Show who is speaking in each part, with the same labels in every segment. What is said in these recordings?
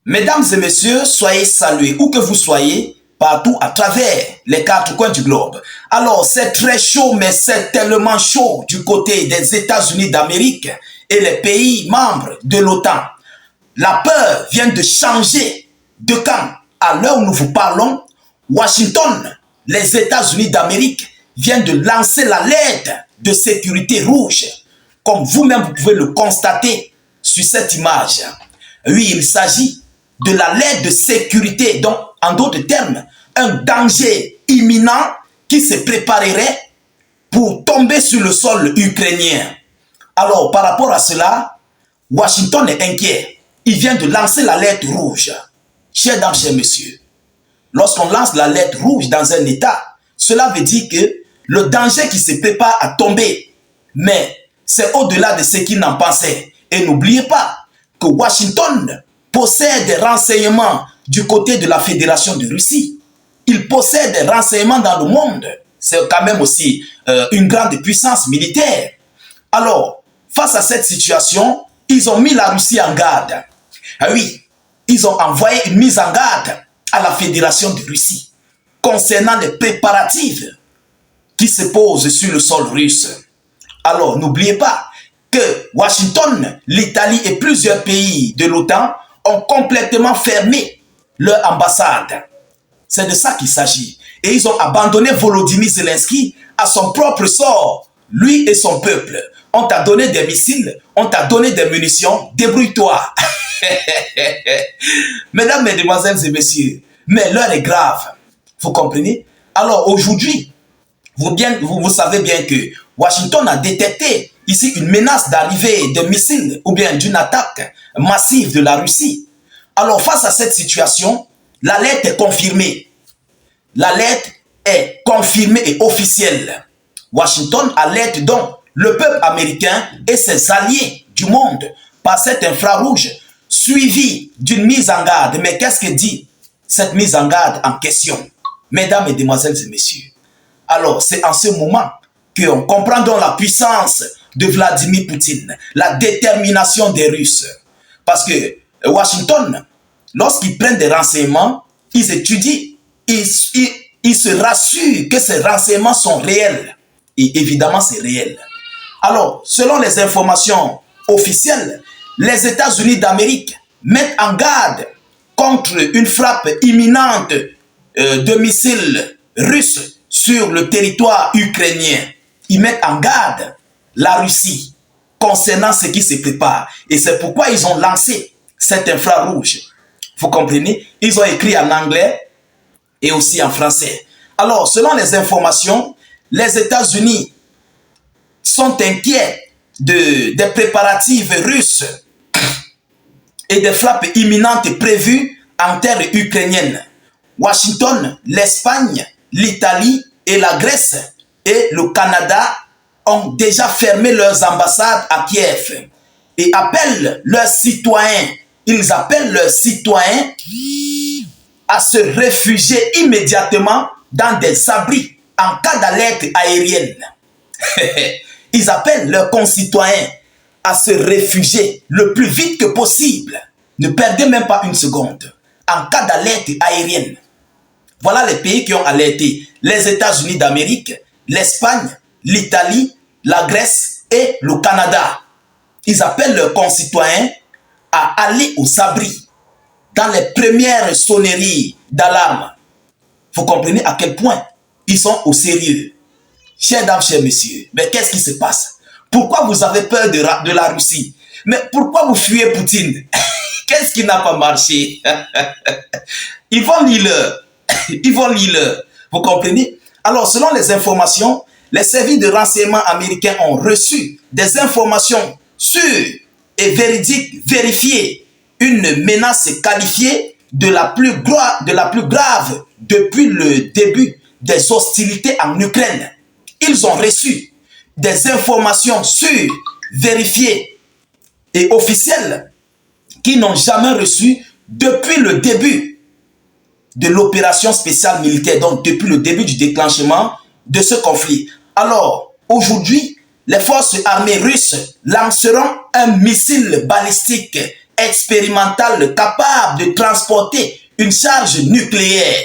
Speaker 1: Mesdames et messieurs, soyez salués où que vous soyez, partout à travers les quatre coins du globe. Alors, c'est très chaud, mais c'est tellement chaud du côté des États-Unis d'Amérique et les pays membres de l'OTAN. La peur vient de changer de camp. À l'heure où nous vous parlons, Washington, les États-Unis d'Amérique, viennent de lancer l'alerte de sécurité rouge. Comme vous-même, vous pouvez le constater sur cette image. Oui, il s'agit de l'alerte de sécurité, donc en d'autres termes, un danger imminent qui se préparerait pour tomber sur le sol ukrainien. Alors, par rapport à cela, Washington est inquiet. Il vient de lancer l'alerte rouge. Chers dames, chers messieurs, lorsqu'on lance l'alerte rouge dans un État, cela veut dire que le danger qui se prépare à tomber, mais c'est au-delà de ce qu'il n'en pensait. Et n'oubliez pas que Washington possède des renseignements du côté de la Fédération de Russie. Il possède des renseignements dans le monde. C'est quand même aussi une grande puissance militaire. Alors, face à cette situation, ils ont mis la Russie en garde. Ah oui, ils ont envoyé une mise en garde à la Fédération de Russie concernant les préparatifs qui se posent sur le sol russe. Alors, n'oubliez pas que Washington, l'Italie et plusieurs pays de l'OTAN ont complètement fermé leur ambassade. C'est de ça qu'il s'agit. Et ils ont abandonné Volodymyr Zelensky à son propre sort. Lui et son peuple. On t'a donné des missiles, on t'a donné des munitions, débrouille-toi. Mesdames, mesdemoiselles et messieurs, mais l'heure est grave. Vous comprenez? Alors aujourd'hui, vous savez bien que Washington a détecté ici une menace d'arrivée de missiles ou bien d'une attaque massive de la Russie. Alors face à cette situation, l'alerte est confirmée. L'alerte est confirmée et officielle. Washington alerte donc le peuple américain et ses alliés du monde par cet infrarouge suivi d'une mise en garde. Mais qu'est-ce que dit cette mise en garde en question? Mesdames, mesdemoiselles et messieurs, alors c'est en ce moment qu'on comprend donc la puissance de Vladimir Poutine, la détermination des Russes. Parce que Washington, lorsqu'ils prennent des renseignements, ils étudient, ils se rassurent que ces renseignements sont réels. Et évidemment, c'est réel. Alors, selon les informations officielles, les États-Unis d'Amérique mettent en garde contre une frappe imminente de missiles russes sur le territoire ukrainien. Ils mettent en garde la Russie concernant ce qui se prépare. Et c'est pourquoi ils ont lancé cet infrarouge. Vous comprenez? Ils ont écrit en anglais et aussi en français. Alors, selon les informations, les États-Unis sont inquiets des préparatifs russes et des frappes imminentes prévues en terre ukrainienne. Washington, l'Espagne, l'Italie et la Grèce et le Canada ont déjà fermé leurs ambassades à Kiev et appellent leurs citoyens, à se réfugier immédiatement dans des abris en cas d'alerte aérienne. Ils appellent leurs concitoyens à se réfugier le plus vite que possible. Ne perdez même pas une seconde. En cas d'alerte aérienne. Voilà les pays qui ont alerté. Les États-Unis d'Amérique, l'Espagne, l'Italie, la Grèce et le Canada. Ils appellent leurs concitoyens à aller aux abris dans les premières sonneries d'alarme. Vous comprenez à quel point ils sont au sérieux. Chers dames, chers messieurs, mais qu'est-ce qui se passe? Pourquoi vous avez peur de la Russie? Mais pourquoi vous fuyez Poutine? Qu'est-ce qui n'a pas marché? Ils vont lire. Vous comprenez? Alors, selon les informations, les services de renseignement américains ont reçu des informations sûres et véridiques, vérifiées. Une menace qualifiée de la plus grave depuis le début des hostilités en Ukraine. Ils ont reçu des informations sûres, vérifiées et officielles qu'ils n'ont jamais reçues depuis le début de l'opération spéciale militaire, donc depuis le début du déclenchement de ce conflit. Alors, aujourd'hui, les forces armées russes lanceront un missile balistique expérimental capable de transporter une charge nucléaire.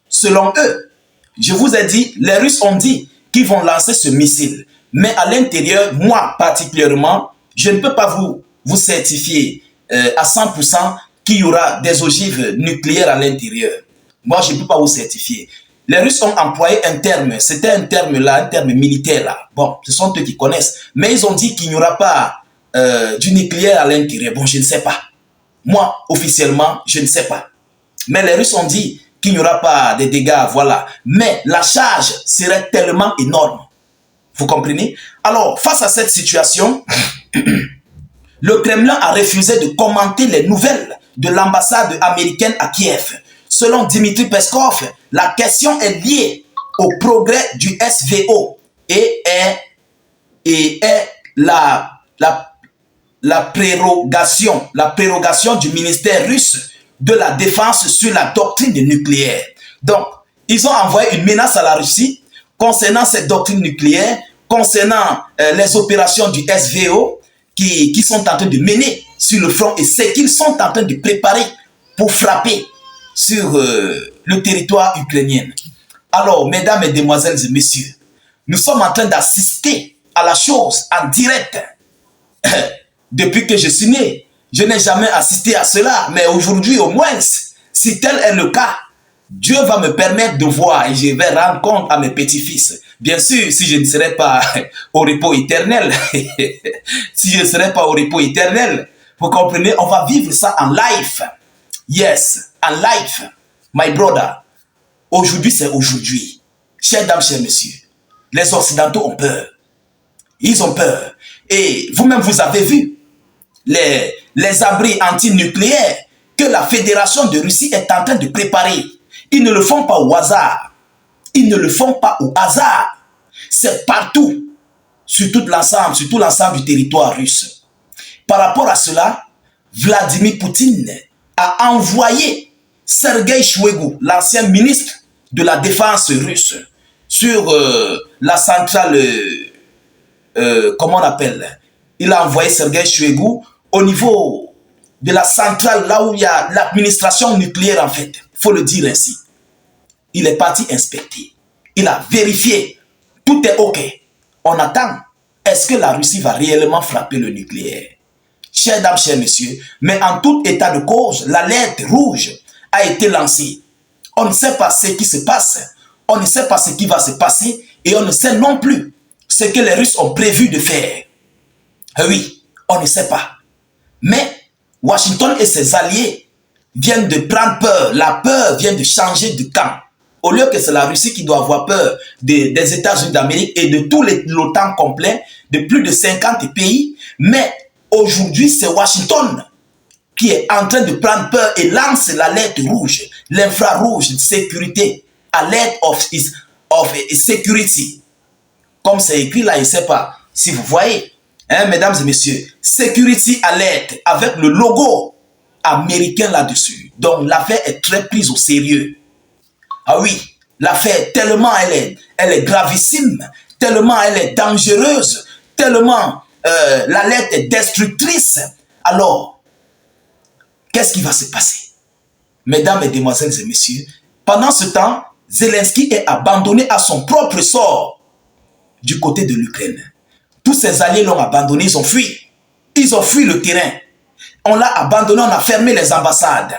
Speaker 1: Selon eux, je vous ai dit, les Russes ont dit qu'ils vont lancer ce missile. Mais à l'intérieur, moi particulièrement, je ne peux pas vous certifier à 100% qu'il y aura des ogives nucléaires à l'intérieur. Moi, je ne peux pas vous certifier. Les Russes ont employé un terme, c'était un terme là, un terme militaire là. Bon, ce sont eux qui connaissent. Mais ils ont dit qu'il n'y aura pas du nucléaire à l'intérieur. Bon, je ne sais pas. Moi, officiellement, je ne sais pas. Mais les Russes ont dit qu'il n'y aura pas de dégâts, voilà. Mais la charge serait tellement énorme. Vous comprenez? Alors, face à cette situation, le Kremlin a refusé de commenter les nouvelles de l'ambassade américaine à Kiev. Selon Dmitry Peskov, la question est liée au progrès du SVO et est la prérogation du ministère russe de la défense sur la doctrine nucléaire. Donc, ils ont envoyé une menace à la Russie concernant cette doctrine nucléaire, concernant les opérations du SVO qui sont en train de mener sur le front et ce qu'ils sont en train de préparer pour frapper sur le territoire ukrainien. Alors, mesdames, mesdemoiselles et messieurs, nous sommes en train d'assister à la chose en direct. Depuis que je suis né, je n'ai jamais assisté à cela, mais aujourd'hui au moins, si tel est le cas, Dieu va me permettre de voir et je vais rendre compte à mes petits-fils. Bien sûr, si je ne serai pas au repos éternel, si je ne serai pas au repos éternel, vous comprenez, on va vivre ça en live. Yes, en live, my brother. Aujourd'hui, c'est aujourd'hui. Chers dames, chers messieurs, les Occidentaux ont peur. Ils ont peur. Et vous-même, vous avez vu les abris antinucléaires que la Fédération de Russie est en train de préparer. Ils ne le font pas au hasard. Ils ne le font pas au hasard. C'est partout, sur tout l'ensemble du territoire russe. Par rapport à cela, Vladimir Poutine a envoyé Sergei Shoigu, l'ancien ministre de la Défense russe, sur la centrale, comment on appelle? Il a envoyé Sergei Shoigu au niveau de la centrale, là où il y a l'administration nucléaire en fait. Il faut le dire ainsi. Il est parti inspecter. Il a vérifié. Tout est OK. On attend. Est-ce que la Russie va réellement frapper le nucléaire? Chers dames, chers messieurs, mais en tout état de cause, l'alerte rouge a été lancée. On ne sait pas ce qui se passe. On ne sait pas ce qui va se passer. Et on ne sait non plus ce que les Russes ont prévu de faire. Oui, on ne sait pas. Mais Washington et ses alliés viennent de prendre peur. La peur vient de changer de camp. Au lieu que c'est la Russie qui doit avoir peur des États-Unis d'Amérique et de tout l'OTAN complet, de plus de 50 pays, mais aujourd'hui, c'est Washington qui est en train de prendre peur et lance l'alerte rouge, l'infrarouge de sécurité, alert of security. Comme c'est écrit là, je ne sais pas si vous voyez, hein, mesdames et messieurs, security alert avec le logo américain là-dessus. Donc l'affaire est très prise au sérieux. Ah oui, l'affaire, tellement elle est gravissime, tellement elle est dangereuse, tellement l'alerte est destructrice. Alors, qu'est-ce qui va se passer? Mesdames, mesdemoiselles et messieurs, pendant ce temps, Zelensky est abandonné à son propre sort du côté de l'Ukraine. Tous ses alliés l'ont abandonné, ils ont fui. Ils ont fui le terrain. On l'a abandonné, on a fermé les ambassades.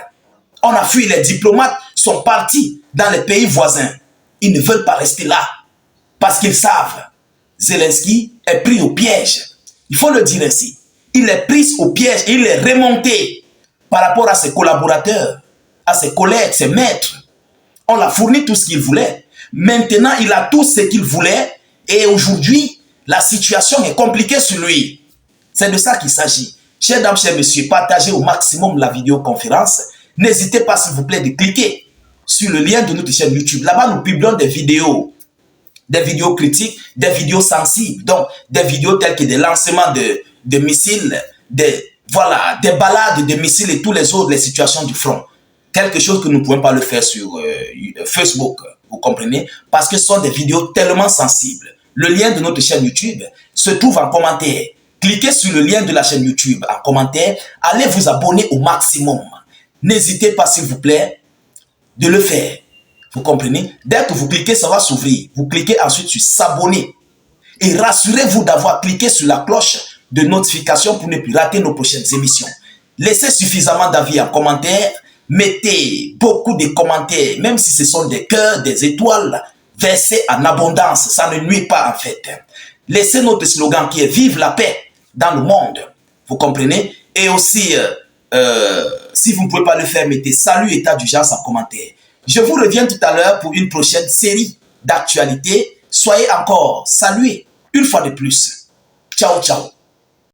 Speaker 1: On a fui, les diplomates sont partis dans les pays voisins. Ils ne veulent pas rester là. Parce qu'ils savent, Zelensky est pris au piège. Il faut le dire ainsi. Il est pris au piège et il est remonté par rapport à ses collaborateurs, à ses collègues, ses maîtres. On l'a fourni tout ce qu'il voulait. Maintenant, il a tout ce qu'il voulait. Et aujourd'hui, la situation est compliquée sur lui. C'est de ça qu'il s'agit. Chers dames, chers messieurs, partagez au maximum la vidéoconférence. N'hésitez pas, s'il vous plaît, de cliquer sur le lien de notre chaîne YouTube. Là-bas, nous publions des vidéos critiques, des vidéos sensibles. Donc, des vidéos telles que des lancements de missiles, des balades de missiles et toutes les autres situations du front. Quelque chose que nous ne pouvons pas le faire sur Facebook, vous comprenez? Parce que ce sont des vidéos tellement sensibles. Le lien de notre chaîne YouTube se trouve en commentaire. cliquez sur le lien de la chaîne YouTube en commentaire. Allez vous abonner au maximum. N'hésitez pas, s'il vous plaît, de le faire. Vous comprenez? Dès que vous cliquez, ça va s'ouvrir. Vous cliquez ensuite sur s'abonner. Et rassurez-vous d'avoir cliqué sur la cloche de notification pour ne plus rater nos prochaines émissions. Laissez suffisamment d'avis en commentaire. Mettez beaucoup de commentaires, même si ce sont des cœurs, des étoiles. Versez en abondance. Ça ne nuit pas en fait. Laissez notre slogan qui est « Vive la paix dans le monde ». Vous comprenez? Et aussi, si vous ne pouvez pas le faire, mettez « Salut état d'urgence » en commentaire. Je vous reviens tout à l'heure pour une prochaine série d'actualités. Soyez encore salués une fois de plus. Ciao, ciao.